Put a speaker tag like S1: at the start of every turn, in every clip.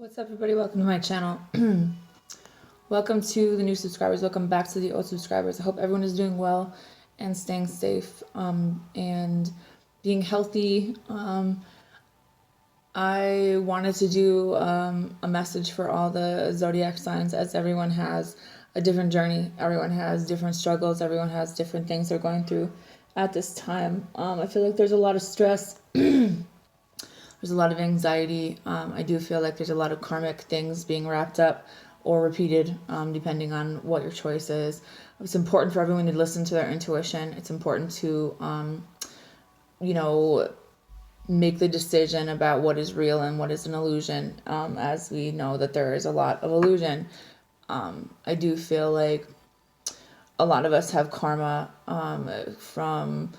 S1: What's up, everybody? Welcome to my channel. Welcome to the new subscribers. Welcome back to the old subscribers. I hope everyone is doing well and staying safe and being healthy. I wanted to do a message for all the zodiac signs, as everyone has a different journey. Everyone has different struggles. Everyone has different things they're going through at this time. I feel like there's a lot of stress. There's a lot of anxiety. I do feel like there's a lot of karmic things being wrapped up or repeated, depending on what your choice is. It's important for everyone to listen to their intuition. It's important to, make the decision about what is real and what is an illusion, as we know that there is a lot of illusion. I do feel like a lot of us have karma from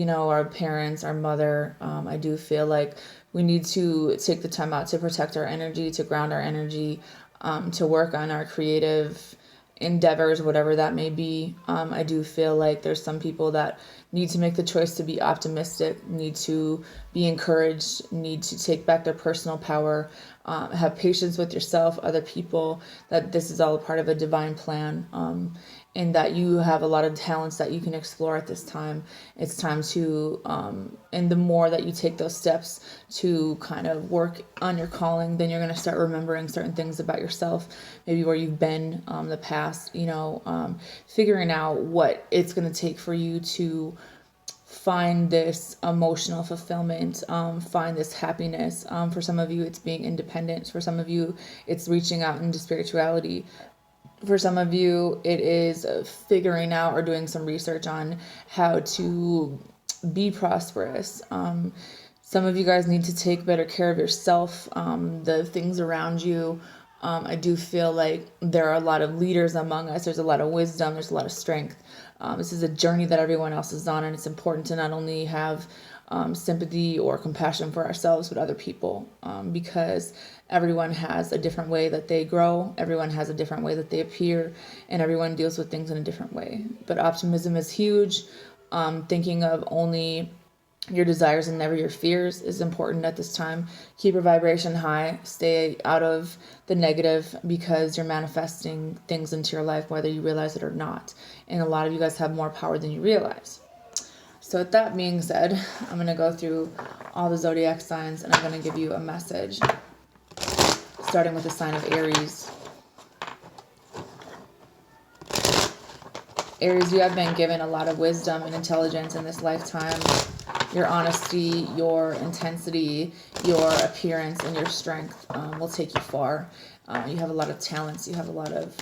S1: our parents, our mother. I do feel like we need to take the time out to protect our energy, to ground our energy, to work on our creative endeavors, whatever that may be. I do feel like there's some people that need to make the choice to be optimistic, need to be encouraged, need to take back their personal power, have patience with yourself, other people, that this is all a part of a divine plan, and that you have a lot of talents that you can explore at this time. It's time to, and the more that you take those steps to kind of work on your calling, then you're going to start remembering certain things about yourself, maybe where you've been the past, figuring out what it's going to take for you to find this emotional fulfillment, find this happiness. For some of you, it's being independent. For some of you, it's reaching out into spirituality. For some of you, it is figuring out or doing some research on how to be prosperous. Some of you guys need to take better care of yourself, the things around you. I do feel like there are a lot of leaders among us. There's a lot of wisdom. There's a lot of strength. This is a journey that everyone else is on, and it's important to not only have sympathy or compassion for ourselves, but other people, because everyone has a different way that they grow. Everyone has a different way that they appear, and everyone deals with things in a different way. But optimism is huge. Thinking of only your desires and never your fears is important at this time. Keep your vibration high. Stay out of the negative, because you're manifesting things into your life whether you realize it or not. And a lot of you guys have more power than you realize. So with that being said, I'm going to go through all the zodiac signs, and I'm going to give you a message, starting with the sign of Aries. Aries, you have been given a lot of wisdom and intelligence in this lifetime. Your honesty, your intensity, your appearance, and your strength will take you far. You have a lot of talents. You have a lot of...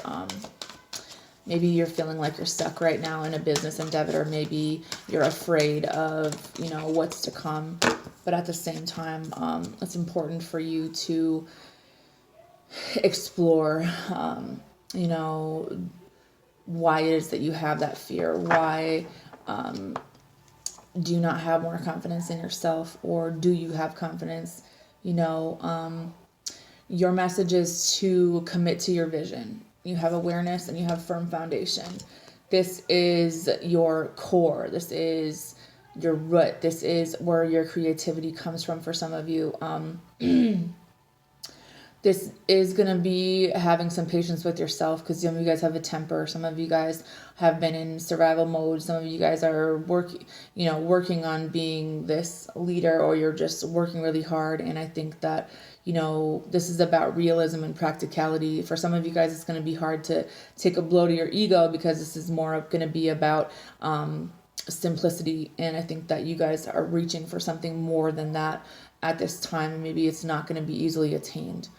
S1: maybe you're feeling like you're stuck right now in a business endeavor, or maybe you're afraid of, what's to come. But at the same time, it's important for you to explore, why it is that you have that fear. Why do you not have more confidence in yourself, or do you have confidence? Your message is to commit to your vision. You have awareness and you have firm foundation. This is your core. This is your root. This is where your creativity comes from for some of you. This is going to be having some patience with yourself, because some of you guys have a temper. Some of you guys have been in survival mode. Some of you guys are working on being this leader, or you're just working really hard. And I think that, this is about realism and practicality. For some of you guys, it's going to be hard to take a blow to your ego, because this is more going to be about simplicity. And I think that you guys are reaching for something more than that at this time. And maybe it's not going to be easily attained.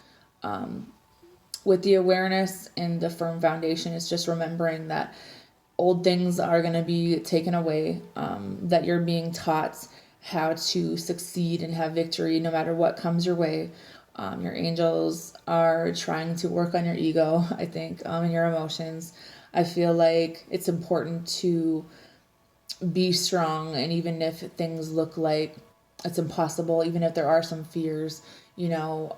S1: With the awareness and the firm foundation, it's just remembering that old things are going to be taken away, that you're being taught how to succeed and have victory no matter what comes your way. Your angels are trying to work on your ego, I think, and your emotions. I feel like it's important to be strong, and even if things look like it's impossible, even if there are some fears,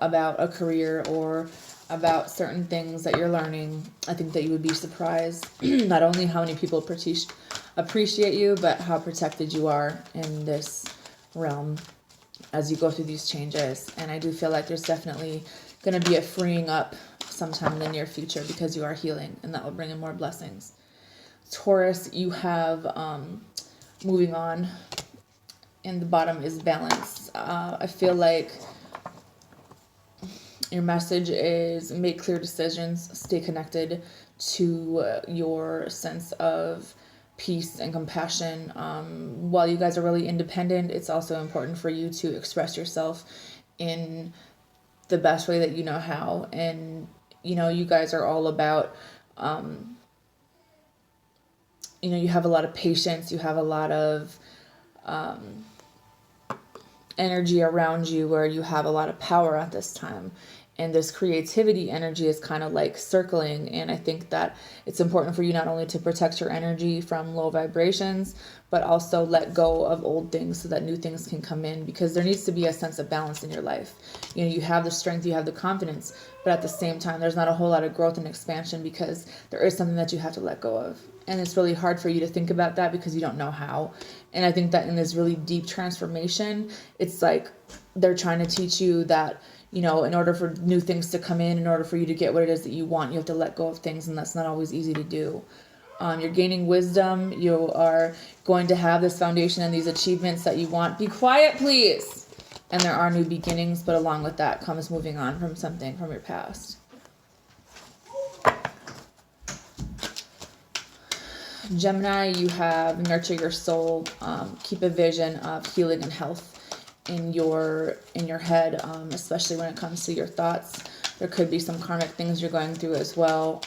S1: about a career or about certain things that you're learning, I think that you would be surprised not only how many people appreciate you, but how protected you are in this realm. as you go through these changes. And I do feel like there's definitely going to be a freeing up sometime in the near future because you are healing, and that will bring in more blessings. Taurus, you have moving on, and the bottom is balance. I feel like your message is make clear decisions, stay connected to your sense of peace and compassion. While you guys are really independent, it's also important for you to express yourself in the best way that you know how. And, you know, you guys are all about, you know, you have a lot of patience, you have a lot of energy around you where you have a lot of power at this time. And this creativity energy is kind of like circling. And I think that it's important for you not only to protect your energy from low vibrations, but also let go of old things so that new things can come in, because there needs to be a sense of balance in your life. You know, you have the strength, you have the confidence, but at the same time, there's not a whole lot of growth and expansion because there is something that you have to let go of. And it's really hard for you to think about that because you don't know how. And I think that in this really deep transformation, it's like they're trying to teach you that, you know, in order for new things to come in order for you to get what it is that you want, you have to let go of things, and that's not always easy to do. You're gaining wisdom. You are going to have this foundation and these achievements that you want. Be quiet, please. And there are new beginnings, but along with that comes moving on from something from your past. Gemini, you have nurture your soul, keep a vision of healing and health in your head, especially when it comes to your thoughts. There could be some karmic things you're going through as well.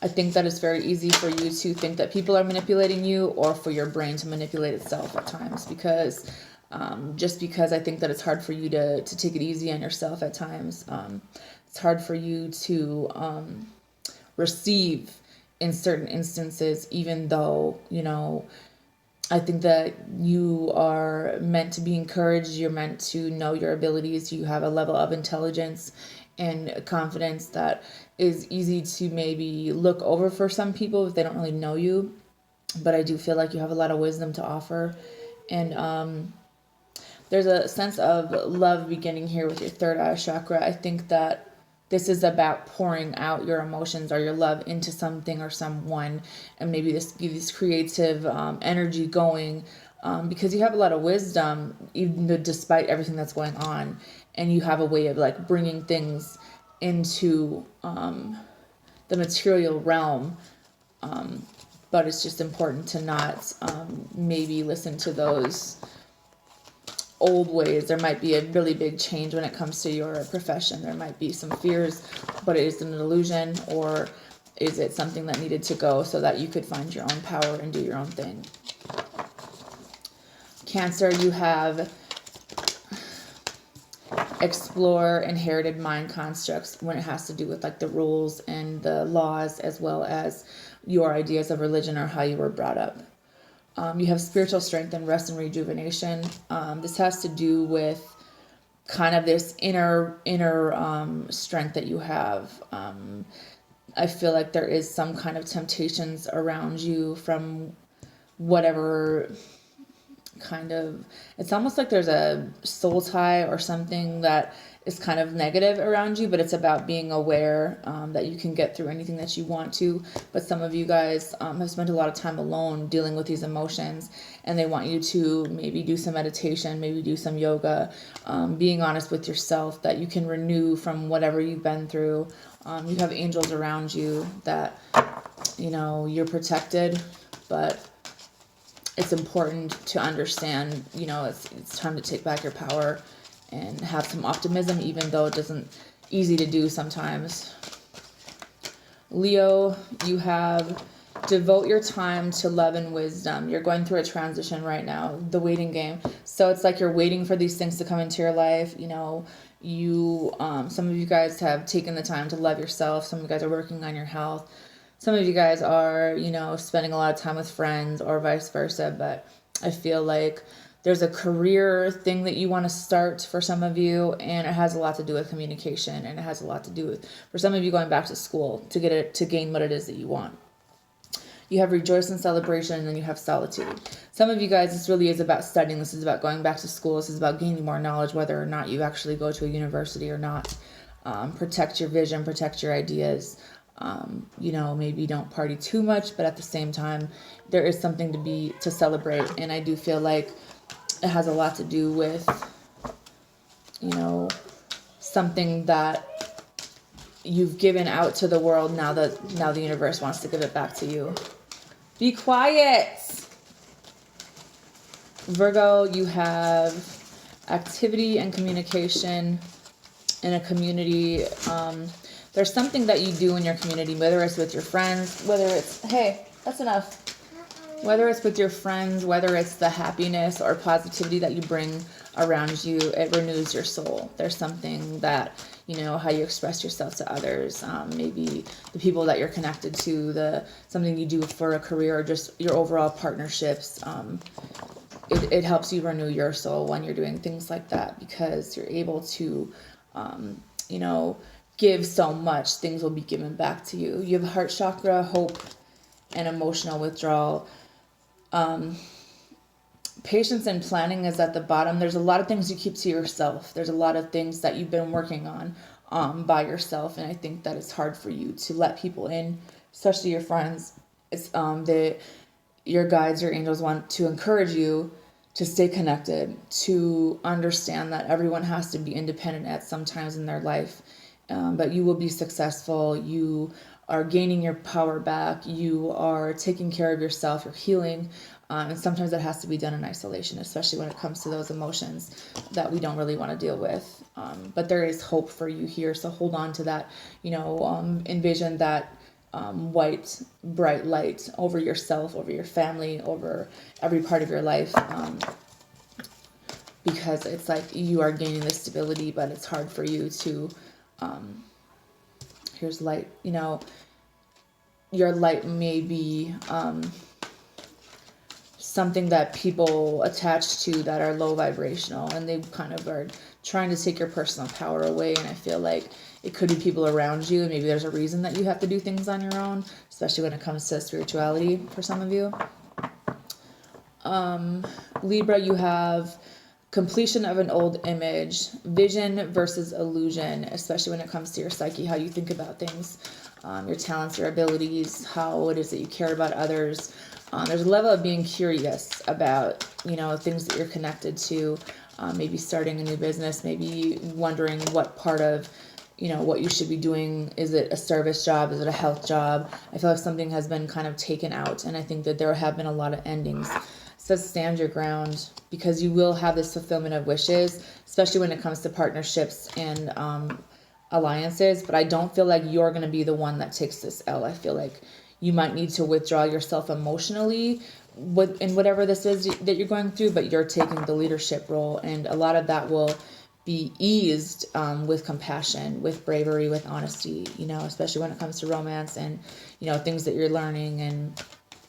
S1: I think that it's very easy for you to think that people are manipulating you, or for your brain to manipulate itself at times, because just because I think that it's hard for you to take it easy on yourself at times. It's hard for you to receive in certain instances, even though, you know, I think that you are meant to be encouraged. You're meant to know your abilities. You have a level of intelligence and confidence that is easy to maybe look over for some people if they don't really know you. But I do feel like you have a lot of wisdom to offer. And there's a sense of love beginning here with your third eye chakra. I think that this is about pouring out your emotions or your love into something or someone, and maybe this give this creative energy going, because you have a lot of wisdom, even despite everything that's going on, and you have a way of like bringing things into the material realm. But it's just important to not maybe listen to those old ways. There might be a really big change when it comes to your profession. There might be some fears, but is it an illusion, or is it something that needed to go so that you could find your own power and do your own thing? Cancer, you have explore inherited mind constructs when it has to do with like the rules and the laws, as well as your ideas of religion or how you were brought up. You have spiritual strength and rest and rejuvenation. This has to do with kind of this inner strength that you have. I feel like there is some kind of temptations around you from whatever kind of, it's almost like there's a soul tie or something that is kind of negative around you, but it's about being aware that you can get through anything that you want to. But some of you guys have spent a lot of time alone dealing with these emotions, and they want you to maybe do some meditation, maybe do some yoga, being honest with yourself that you can renew from whatever you've been through. You have angels around you that, you know, you're protected, but it's important to understand, you know, it's time to take back your power and have some optimism, even though it isn't easy to do sometimes. Leo, you have devote your time to love and wisdom. You're going through a transition right now, the waiting game. So it's like you're waiting for these things to come into your life. You know, some of you guys have taken the time to love yourself. Some of you guys are working on your health. Some of you guys are, you know, spending a lot of time with friends or vice versa. But I feel like there's a career thing that you want to start for some of you, and it has a lot to do with communication, and it has a lot to do with, for some of you, going back to school to gain what it is that you want. You have rejoice and celebration, and then you have solitude. Some of you guys, this really is about studying. This is about going back to school. This is about gaining more knowledge, whether or not you actually go to a university or not. Protect your vision, protect your ideas. Maybe don't party too much, but at the same time, there is something to celebrate. And I do feel like it has a lot to do with, something that you've given out to the world. Now the universe wants to give it back to you. Be quiet. Virgo, you have activity and communication in a community. There's something that you do in your community, whether it's with your friends, whether it's, hey, that's enough. Whether it's with your friends, whether it's the happiness or positivity that you bring around you, it renews your soul. There's something that, how you express yourself to others, maybe the people that you're connected to, something you do for a career, or just your overall partnerships. It helps you renew your soul when you're doing things like that, because you're able to, give so much, things will be given back to you. You have heart chakra, hope, and emotional withdrawal. Patience and planning is at the bottom. There's a lot of things you keep to yourself. There's a lot of things that you've been working on by yourself, and I think that it's hard for you to let people in, especially your friends. It's your guides, your angels want to encourage you to stay connected, to understand that everyone has to be independent at some times in their life, but you will be successful. You are gaining your power back. You are taking care of yourself. You're healing. And sometimes that has to be done in isolation, especially when it comes to those emotions that we don't really want to deal with. But there is hope for you here. So hold on to that, envision that white, bright light over yourself, over your family, over every part of your life. Because it's like you are gaining this stability, but it's hard for you to, here's light, your light may be, something that people attach to that are low vibrational, and they kind of are trying to take your personal power away. And I feel like it could be people around you, and maybe there's a reason that you have to do things on your own, especially when it comes to spirituality for some of you. Libra, you have completion of an old image, vision versus illusion, especially when it comes to your psyche, how you think about things, your talents, your abilities, how it is that you care about others. There's a level of being curious about, things that you're connected to, maybe starting a new business, maybe wondering what part of, what you should be doing. Is it a service job? Is it a health job? I feel like something has been kind of taken out, and I think that there have been a lot of endings. So stand your ground, because you will have this fulfillment of wishes, especially when it comes to partnerships and alliances. But I don't feel like you're going to be the one that takes this L. I feel like you might need to withdraw yourself emotionally in whatever this is that you're going through, but you're taking the leadership role. And a lot of that will be eased with compassion, with bravery, with honesty, especially when it comes to romance and, things that you're learning and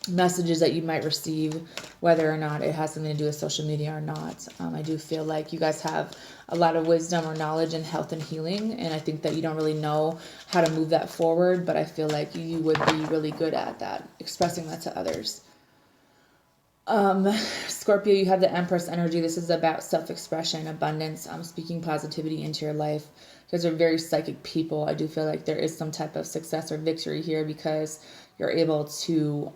S1: messages that you might receive, whether or not it has something to do with social media or not. I do feel like you guys have a lot of wisdom or knowledge in health and healing, and I think that you don't really know how to move that forward, but I feel like you would be really good at that, expressing that to others. Scorpio, you have the Empress energy. This is about self-expression, abundance, speaking positivity into your life. You guys are very psychic people. I do feel like there is some type of success or victory here, because you're able to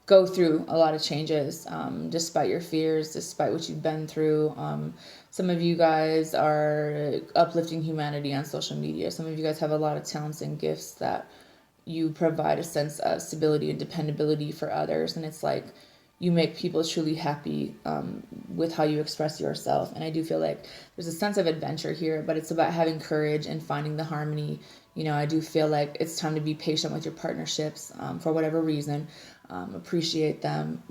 S1: go through a lot of changes despite your fears, despite what you've been through. Some of you guys are uplifting humanity on social media. Some of you guys have a lot of talents and gifts that you provide a sense of stability and dependability for others. And it's like you make people truly happy with how you express yourself. And I do feel like there's a sense of adventure here, but it's about having courage and finding the harmony. I do feel like it's time to be patient with your partnerships for whatever reason. Appreciate them,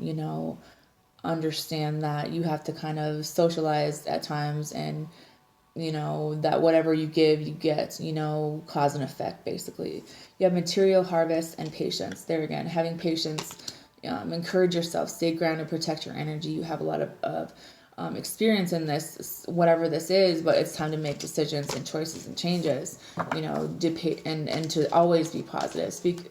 S1: understand that you have to kind of socialize at times, and, that whatever you give, you get, cause and effect, basically. You have material, harvest, and patience. There again, having patience, encourage yourself, stay grounded, protect your energy. You have a lot of experience in this, whatever this is, but it's time to make decisions and choices and changes, and to always be positive. Speak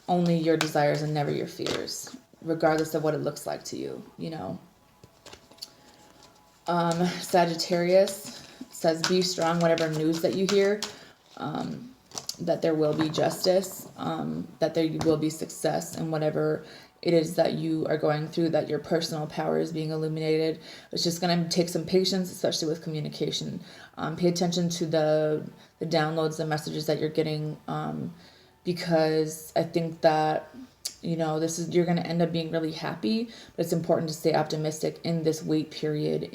S1: only your desires and never your fears, regardless of what it looks like to you, you know. Sagittarius says, be strong, whatever news that you hear, that there will be justice, that there will be success in whatever it is that you are going through, that your personal power is being illuminated. It's just going to take some patience, especially with communication. Pay attention to the downloads, the messages that you're getting, because I think that, you know, you're going to end up being really happy, but it's important to stay optimistic in this wait period,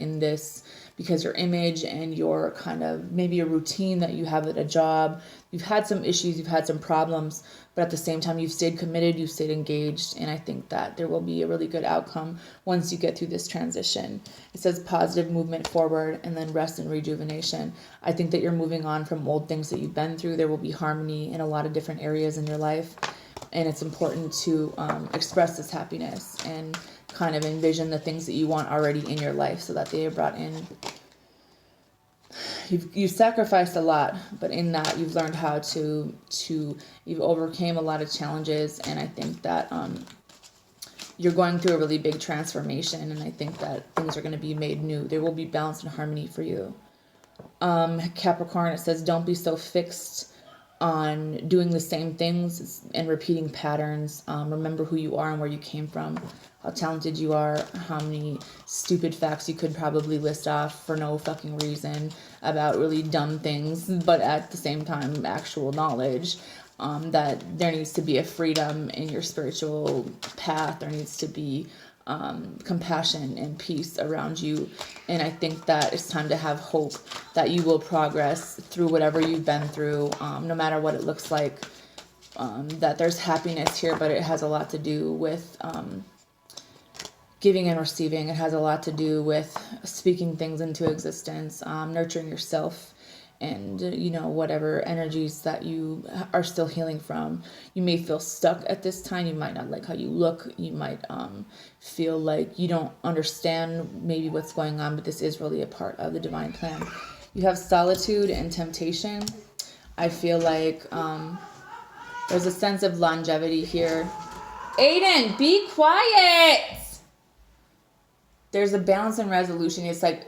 S1: because your image and your kind of maybe a routine that you have at a job, you've had some issues, you've had some problems, but at the same time, you've stayed committed, you've stayed engaged, and I think that there will be a really good outcome once you get through this transition. It says positive movement forward and then rest and rejuvenation. I think that you're moving on from old things that you've been through. There will be harmony in a lot of different areas in your life. And it's important to express this happiness and kind of envision the things that you want already in your life so that they are brought in. You've sacrificed a lot, but in that you've learned how to you've overcame a lot of challenges, and I think that you're going through a really big transformation, and I think that things are going to be made new. There will be balance and harmony for you. Capricorn, it says, don't be so fixed on doing the same things and repeating patterns. Remember who you are and where you came from, how talented you are, how many stupid facts you could probably list off for no fucking reason about really dumb things, but at the same time, actual knowledge. That there needs to be a freedom in your spiritual path. There needs to be compassion and peace around you. And I think that it's time to have hope that you will progress through whatever you've been through, no matter what it looks like, that there's happiness here, but it has a lot to do with giving and receiving. It has a lot to do with speaking things into existence, nurturing yourself, and, you know, whatever energies that you are still healing from. You may feel stuck at this time. You might not like how you look. You might feel like you don't understand maybe what's going on, but this is really a part of the divine plan. You have solitude and temptation. I feel like there's a sense of longevity here. Aiden, be quiet! There's a balance and resolution. It's like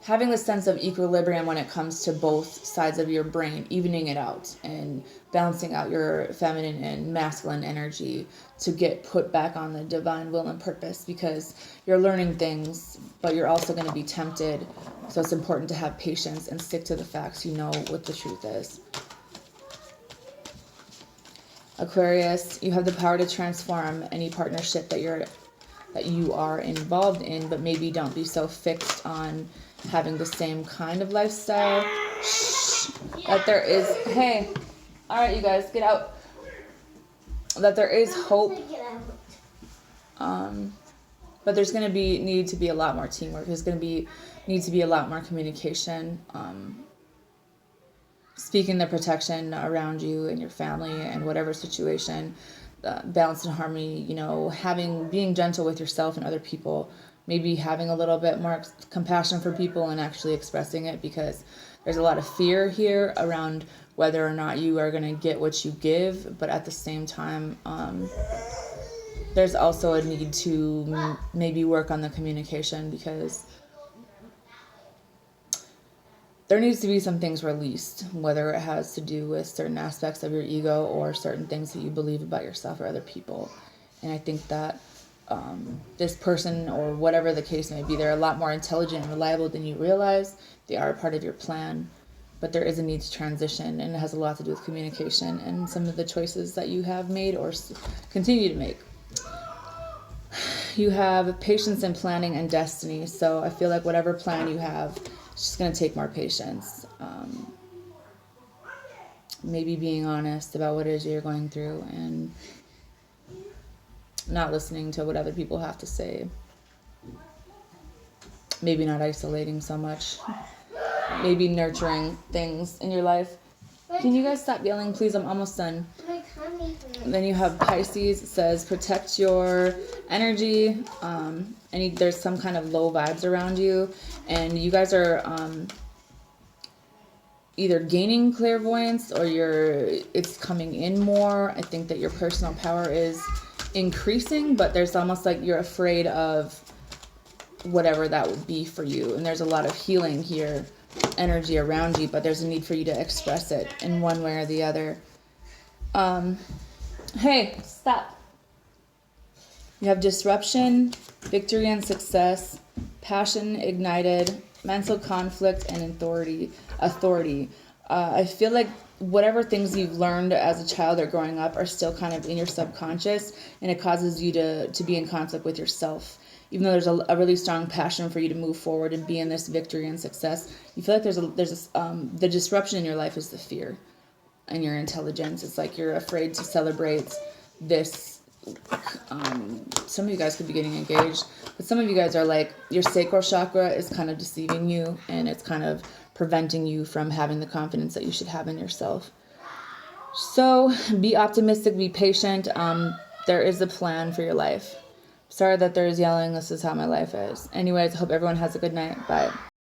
S1: having the sense of equilibrium when it comes to both sides of your brain, evening it out and balancing out your feminine and masculine energy to get put back on the divine will and purpose, because you're learning things, but you're also going to be tempted. So it's important to have patience and stick to the facts. You know what the truth is. Aquarius, you have the power to transform any partnership that you are involved in, but maybe don't be so fixed on having the same kind of lifestyle. Shh. That there is, hey, all right, you guys, get out. That there is hope. But there's going to need to be a lot more teamwork. There's going to need to be a lot more communication. Speaking the protection around you and your family and whatever situation. Balance and harmony, you know, being gentle with yourself and other people. Maybe having a little bit more compassion for people and actually expressing it, because there's a lot of fear here around whether or not you are going to get what you give. But at the same time, there's also a need to maybe work on the communication, because there needs to be some things released, whether it has to do with certain aspects of your ego or certain things that you believe about yourself or other people. And I think that this person, or whatever the case may be, they're a lot more intelligent and reliable than you realize. They are a part of your plan, but there is a need to transition, and it has a lot to do with communication and some of the choices that you have made or continue to make. You have patience and planning and destiny. So I feel like whatever plan you have, it's just going to take more patience. Maybe being honest about what it is you're going through and not listening to what other people have to say. Maybe not isolating so much. Maybe nurturing things in your life. Can you guys stop yelling, please? I'm almost done. Then you have Pisces. It says protect your energy. There's some kind of low vibes around you, and you guys are either gaining clairvoyance or it's coming in more. I think that your personal power is increasing, but there's almost like you're afraid of whatever that would be for you. And there's a lot of healing here, energy around you, but there's a need for you to express it in one way or the other. Hey, stop. You have disruption, victory and success, passion ignited, mental conflict, and authority. I feel like whatever things you've learned as a child or growing up are still kind of in your subconscious, and it causes you to be in conflict with yourself. Even though there's a really strong passion for you to move forward and be in this victory and success, you feel like the disruption in your life is the fear and your intelligence. It's like you're afraid to celebrate this. Some of you guys could be getting engaged, but some of you guys are like, your sacral chakra is kind of deceiving you, and it's kind of preventing you from having the confidence that you should have in yourself. So be optimistic, be patient. There is a plan for your life. Sorry that there's yelling. This is how my life is. Anyways, I hope everyone has a good night. Bye.